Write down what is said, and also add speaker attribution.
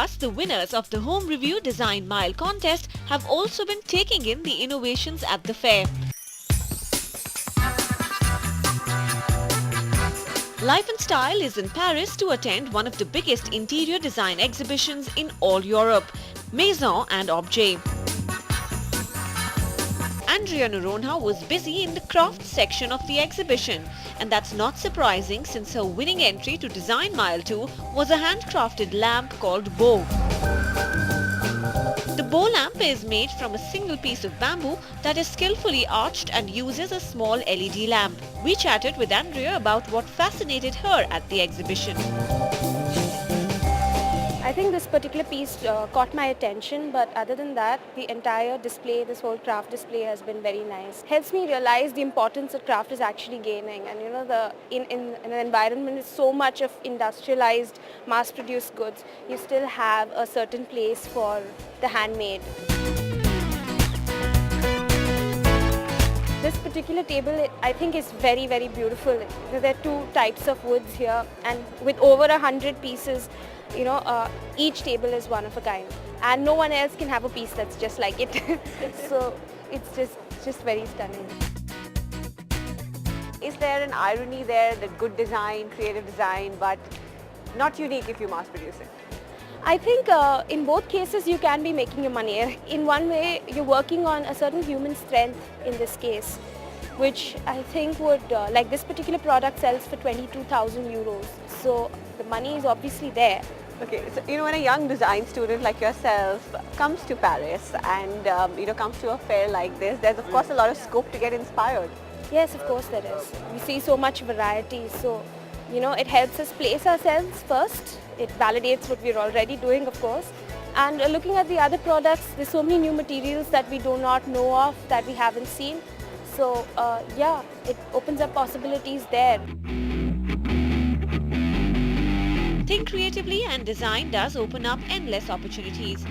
Speaker 1: Plus, the winners of the Home Review Design Mile contest have also been taking in the innovations at the fair. Life and Style is in Paris to attend one of the biggest interior design exhibitions in all Europe, Maison and Objet. Andrea Noronha was busy in the crafts section of the exhibition, and that's not surprising since her winning entry to Design Mile 2 was a handcrafted lamp called Bow. The Bow lamp is made from a single piece of bamboo that is skillfully arched and uses a small LED lamp. We chatted with Andrea about what fascinated her at the exhibition.
Speaker 2: I think this particular piece caught my attention, but other than that, the entire display, this whole craft display has been very nice. Helps me realize the importance that craft is actually gaining, and in an environment with so much of industrialized, mass-produced goods, you still have a certain place for the handmade. This particular table, I think, is very, very beautiful. There are two types of woods here, and with over 100 pieces, each table is one of a kind, and no one else can have a piece that's just like it. So it's just very stunning.
Speaker 3: Is there an irony there that good design, creative design, but not unique if you mass produce it?
Speaker 2: I think in both cases you can be making your money. In one way, you're working on a certain human strength in this case, which I think would, like this particular product sells for 22,000 euros. So the money is obviously there.
Speaker 3: Okay, so when a young design student like yourself comes to Paris and comes to a fair like this, there's of course a lot of scope to get inspired.
Speaker 2: Yes, of course there is. We see so much variety, so it helps us place ourselves first. It validates what we're already doing, of course. And looking at the other products, there's so many new materials that we do not know of, that we haven't seen. So yeah, it opens up possibilities there.
Speaker 1: Think creatively and design does open up endless opportunities.